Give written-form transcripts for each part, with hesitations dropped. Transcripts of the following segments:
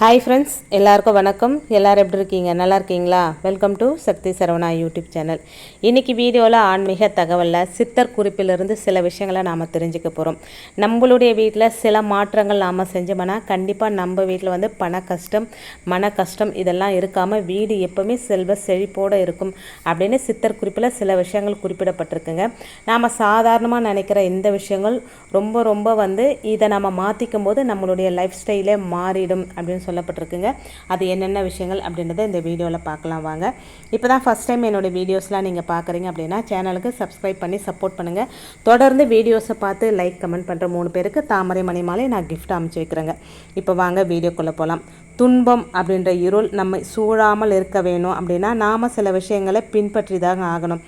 Hi friends, எல்லாருக்கும் வணக்கம். எல்லோரும் எப்படி இருக்கீங்க? நல்லா இருக்கீங்களா? Welcome to Sakthi Saravana YouTube channel. இன்றைக்கி வீடியோவில் ஆன்மீக தகவலில் சித்தர் குறிப்பிலிருந்து சில விஷயங்களை நாம் தெரிஞ்சுக்க போகிறோம். நம்மளுடைய வீட்டில் சில மாற்றங்கள் நாம் செஞ்சோம்னா கண்டிப்பாக நம்ம வீட்டில் வந்து பண கஷ்டம், மன கஷ்டம் இதெல்லாம் இருக்காமல் வீடு எப்போவுமே செல்வ செழிப்போடு இருக்கும் அப்படின்னு சித்தர் குறிப்பில் சில விஷயங்கள் குறிப்பிடப்பட்டிருக்குங்க. நாம் சாதாரணமாக நினைக்கிற இந்த விஷயங்கள் ரொம்ப வந்து இதை நம்ம மாற்றிக்கும் போது நம்மளுடைய லைஃப் ஸ்டைலே மாறிடும் அப்படின்னு சொல்லப்பட்டிருக்குங்க. அது என்னென்ன விஷயங்கள் அப்படின்றத இந்த வீடியோவில் பார்க்கலாம் வாங்க. இப்போ தான் ஃபஸ்ட் டைம் என்னோடய வீடியோஸ்லாம் நீங்கள் பார்க்குறீங்க அப்படின்னா சேனலுக்கு சப்ஸ்கிரைப் பண்ணி சப்போர்ட் பண்ணுங்கள். தொடர்ந்து வீடியோஸை பார்த்து லைக் கமெண்ட் பண்ணுற 3 பேருக்கு தாமரை மணி மாலை நான் கிஃப்ட் அமைச்சு வைக்கிறேங்க. இப்போ வாங்க வீடியோக்குள்ளே போகலாம். துன்பம் அப்படின்ற இருள் நம்மை சூழாமல் இருக்க வேணும் அப்படின்னா நாம் சில விஷயங்களை பின்பற்றி தாங்க ஆகணும்.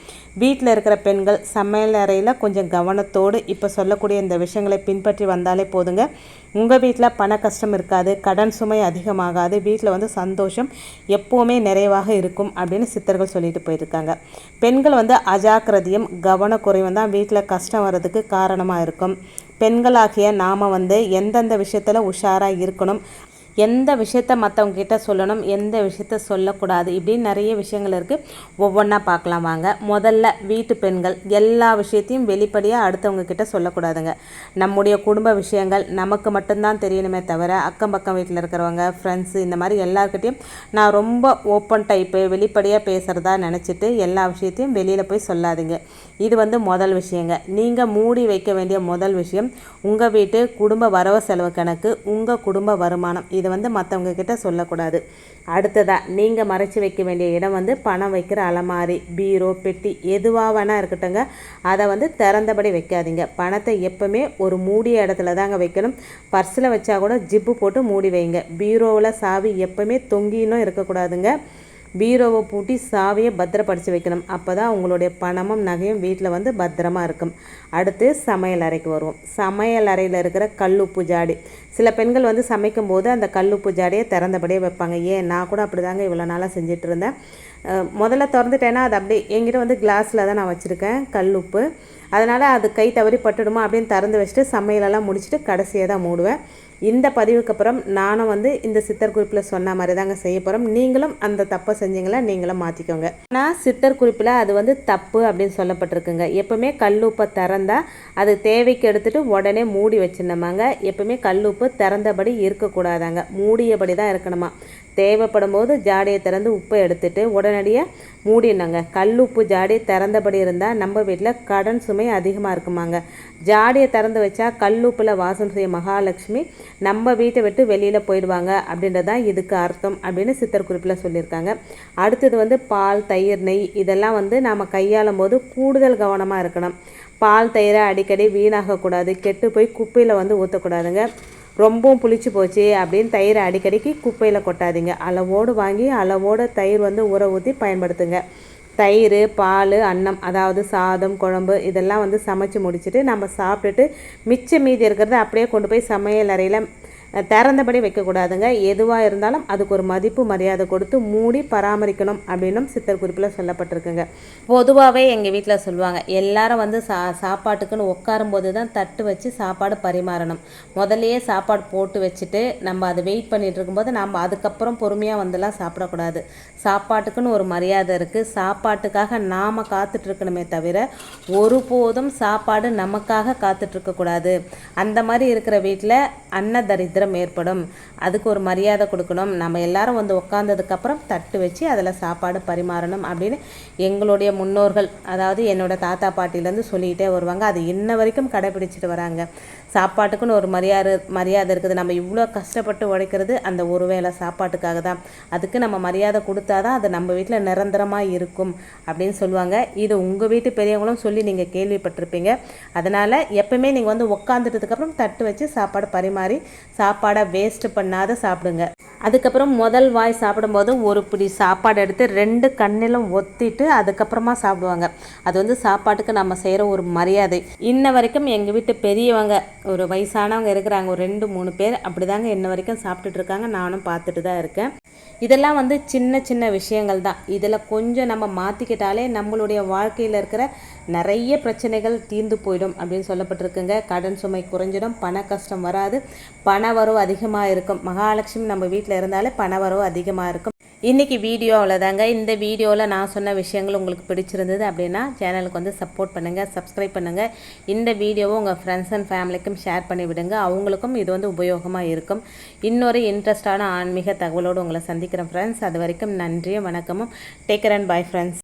வீட்டில் இருக்கிற பெண்கள் சமையல் அறையில் கொஞ்சம் கவனத்தோடு இப்போ சொல்லக்கூடிய இந்த விஷயங்களை பின்பற்றி வந்தாலே போதுங்க. உங்கள் வீட்டில் பண கஷ்டம் இருக்காது, கடன் சுமை அதிகமாகாது, வீட்டில் வந்து சந்தோஷம் எப்போவுமே நிறைவாக இருக்கும் அப்படின்னு சித்தர்கள் சொல்லிட்டு போயிருக்காங்க. பெண்கள் வந்து அஜாக்கிரதையும் கவனக்குறைவும் தான் வீட்டில் கஷ்டம் வர்றதுக்கு காரணமாக இருக்கும். பெண்களாகிய நாம் வந்து எந்தெந்த விஷயத்தில் உஷாராக இருக்கணும், எந்த விஷயத்த மற்றவங்க கிட்ட சொல்லணும், எந்த விஷயத்த சொல்லக்கூடாது, இப்படின்னு நிறைய விஷயங்கள் இருக்குது. ஒவ்வொன்றா பார்க்கலாம் வாங்க. முதல்ல வீட்டு பெண்கள் எல்லா விஷயத்தையும் வெளிப்படையாக அடுத்தவங்க கிட்ட சொல்லக்கூடாதுங்க. நம்முடைய குடும்ப விஷயங்கள் நமக்கு மட்டும்தான் தெரியணுமே தவிர அக்கம் பக்கம் வீட்டில் இருக்கிறவங்க, ஃப்ரெண்ட்ஸு, இந்த மாதிரி எல்லாருக்கிட்டையும் நான் ரொம்ப ஓப்பன் டைப்பு வெளிப்படையாக பேசுகிறதா நினச்சிட்டு எல்லா விஷயத்தையும் வெளியில் போய் சொல்லாதீங்க. இது வந்து முதல் விஷயங்க. நீங்கள் மூடி வைக்க வேண்டிய முதல் விஷயம் உங்கள் வீட்டு குடும்ப வரவு செலவு கணக்கு, உங்கள் குடும்ப வருமானம். இதை வந்து மற்றவங்க கிட்ட சொல்லக்கூடாது. அடுத்ததாக நீங்கள் மறைச்சி வைக்க வேண்டிய இடம் வந்து பணம் வைக்கிற அலமாரி, பீரோ, பெட்டி எதுவாக வேணால் இருக்கட்டுங்க. அதை வந்து திறந்தபடி வைக்காதீங்க. பணத்தை எப்பவுமே ஒரு மூடிய இடத்துல தாங்க வைக்கணும். பர்ஸில் வச்சா கூட ஜிப்பு போட்டு மூடி வைங்க. பீரோவில் சாவி எப்பவுமே தொங்கினும் இருக்கக்கூடாதுங்க. பீரோவை பூட்டி சாவியை பத்திரப்படுத்தி வைக்கணும். அப்போ தான் உங்களுடைய பணமும் நகையும் வீட்டில் வந்து பத்திரமா இருக்கும். அடுத்து சமையல் அறைக்கு வருவோம். சமையல் அறையில் இருக்கிற கல்லுப்பு ஜாடி, சில பெண்கள் வந்து சமைக்கும் போது அந்த கல்லுப்பு ஜாடியை திறந்தபடியே வைப்பாங்க. நான் கூட அப்படி தாங்க இவ்வளோ நாளாக செஞ்சுட்டு இருந்தேன். முதல்ல திறந்துட்டேன்னா அது அப்படியே என்கிட்ட வந்து கிளாஸில் தான் நான் வச்சுருக்கேன் கல்லுப்பு. அதனால் அது கை தவறி பட்டுடுமா அப்படின்னு திறந்து வச்சுட்டு சமையலெல்லாம் முடிச்சுட்டு கடைசியாக தான் மூடுவேன். இந்த பதிவுக்கு அப்புறம் நானும் வந்து இந்த சித்தர் குறிப்பில் சொன்ன மாதிரி தாங்க செய்ய போகிறோம். நீங்களும் அந்த தப்பை செஞ்சீங்களா நீங்களும் மாற்றிக்கோங்க. ஆனால் சித்தர் குறிப்பில் அது வந்து தப்பு அப்படின்னு சொல்லப்பட்டிருக்குங்க. எப்பவுமே கல்லுப்பை திறந்தால் அது தேவைக்கு எடுத்துகிட்டு உடனே மூடி வச்சிருந்தோமாங்க. எப்பவுமே கல்லுப்பு திறந்தபடி இருக்கக்கூடாதாங்க, மூடியபடி தான் இருக்கணுமா. தேவைப்படும் போது ஜாடியை திறந்து உப்பை எடுத்துட்டு உடனடியாக மூடினாங்க. கல்லுப்பு ஜாடி திறந்தபடி இருந்தால் நம்ம வீட்டில் கடன் சுமை அதிகமாக இருக்குமாங்க. ஜாடியை திறந்து வச்சா கல்லுப்பில் வாசம் செய்ய மகாலட்சுமி நம்ம வீட்டை விட்டு வெளியில் போயிடுவாங்க அப்படின்றதான் இதுக்கு அர்த்தம் அப்படின்னு சித்தர் குறிப்பில் சொல்லியிருக்காங்க. அடுத்தது வந்து பால், தயிர், நெய் இதெல்லாம் வந்து நாம் கையாளும் போது கூடுதல் கவனமாக இருக்கணும். பால், தயிரை அடிக்கடி வீணாகக்கூடாது, கெட்டு போய் குப்பையில் வந்து ஊற்றக்கூடாதுங்க. ரொம்பவும் புளிச்சு போச்சு அப்படின்னு தயிரை அடிக்கடிக்கு குப்பையில் கொட்டாதீங்க. அளவோடு வாங்கி அளவோடு தயிர் வந்து ஊற ஊற்றி பயன்படுத்துங்க. தயிர், பால், அன்னம், அதாவது சாதம், குழம்பு இதெல்லாம் வந்து சமைச்சு முடிச்சுட்டு நம்ம சாப்பிட்டுட்டு மிச்சம் மீதி இருக்கிறத அப்படியே கொண்டு போய் சமையல் அறையில் திறந்தபடி வைக்கக்கூடாதுங்க. எதுவாக இருந்தாலும் அதுக்கு ஒரு மதிப்பு மரியாதை கொடுத்து மூடி பராமரிக்கணும் அப்படின்னும் சித்தர் குறிப்பில் சொல்லப்பட்டிருக்குங்க. பொதுவாகவே எங்கள் வீட்டில் சொல்லுவாங்க, எல்லாரும் வந்து சாப்பாட்டுக்குன்னு உட்காரும்போது தான் தட்டு வச்சு சாப்பாடு பரிமாறணும். முதல்லையே சாப்பாடு போட்டு வச்சுட்டு நம்ம அதை வெயிட் பண்ணிகிட்டு இருக்கும்போது நம்ம அதுக்கப்புறம் பொறுமையாக வந்துலாம் சாப்பிடக்கூடாது. சாப்பாட்டுக்குன்னு ஒரு மரியாதை இருக்குது. சாப்பாட்டுக்காக நாம் காத்துட்ருக்கணுமே தவிர ஒருபோதும் சாப்பாடு நமக்காக காத்துட்ருக்கக்கூடாது. அந்த மாதிரி இருக்கிற வீட்டில் அன்னதரித்திரம் ஏற்படும். அதுக்கு ஒரு மரியாதை கொடுக்கணும். நம்ம எல்லாரும் வந்து உட்காந்ததுக்கப்புறம் தட்டு வச்சு அதில் சாப்பாடு பரிமாறணும் அப்படின்னு எங்களுடைய முன்னோர்கள், அதாவது என்னோடய தாத்தா பாட்டிலேருந்து சொல்லிக்கிட்டே வருவாங்க. அது இன்ன வரைக்கும் கடைபிடிச்சிட்டு வராங்க. சாப்பாட்டுக்குன்னு ஒரு மரியாதை இருக்குது. நம்ம இவ்வளோ கஷ்டப்பட்டு உழைக்கிறது அந்த ஒரு வேளை சாப்பாட்டுக்காக தான். அதுக்கு நம்ம மரியாதை கொடுத்தா தான் அது நம்ம வீட்டில் நிரந்தரமாக இருக்கும் அப்படின்னு சொல்லுவாங்க. இது உங்கள் வீட்டு பெரியவங்களும் சொல்லி நீங்கள் கேள்விப்பட்டிருப்பீங்க. அதனால் எப்பவுமே நீங்கள் வந்து உட்காந்துட்டதுக்கப்புறம் தட்டு வச்சு சாப்பாடு பரிமாறி சாப்பாடை வேஸ்ட்டு பண்ணாத சாப்பிடுங்க. அதுக்கப்புறம் முதல் வாய் சாப்பிடும்போது ஒரு பிடி சாப்பாடு எடுத்து 2 கண்ணிலும் ஒத்திட்டு அதுக்கப்புறமா சாப்பிடுவாங்க. அது வந்து சாப்பாட்டுக்கு நம்ம செய்கிற ஒரு மரியாதை. இன்ன வரைக்கும் எங்கள் வீட்டு பெரியவங்க, ஒரு வயசானவங்க இருக்கிறாங்க, ஒரு 2-3 பேர் அப்படி தாங்க இன்ன வரைக்கும் சாப்பிட்டுட்டு இருக்காங்க. நானும் பார்த்துட்டு தான் இருக்கேன். இதெல்லாம் வந்து சின்ன சின்ன விஷயங்கள் தான். இதில் கொஞ்சம் நம்ம மாற்றிக்கிட்டாலே நம்மளுடைய வாழ்க்கையில் இருக்கிற நிறைய பிரச்சனைகள் தீர்ந்து போயிடும் அப்படின்னு சொல்லப்பட்டிருக்குங்க. கடன் சுமை குறைஞ்சிடும், பண கஷ்டம் வராது, பண வரவு அதிகமாக இருக்கும். மகாலட்சுமி நம்ம வீட்டில் இருந்தாலே பண வரவு அதிகமாக இருக்கும். இன்றைக்கி வீடியோ அவ்வளோதாங்க. இந்த வீடியோவில் நான் சொன்ன விஷயங்கள் உங்களுக்கு பிடிச்சிருந்தது அப்படின்னா சேனலுக்கு வந்து சப்போர்ட் பண்ணுங்கள், சப்ஸ்கிரைப் பண்ணுங்கள். இந்த வீடியோவை உங்கள் ஃப்ரெண்ட்ஸ் அண்ட் ஃபேமிலிக்கும் ஷேர் பண்ணி விடுங்க. அவங்களுக்கும் இது வந்து உபயோகமாக இருக்கும். இன்னொரு இன்ட்ரெஸ்டான ஆன்மீக தகவலோடு உங்களை சந்திக்கிறேன் ஃப்ரெண்ட்ஸ். அது வரைக்கும் நன்றியும் வணக்கமும். Take care and bye friends.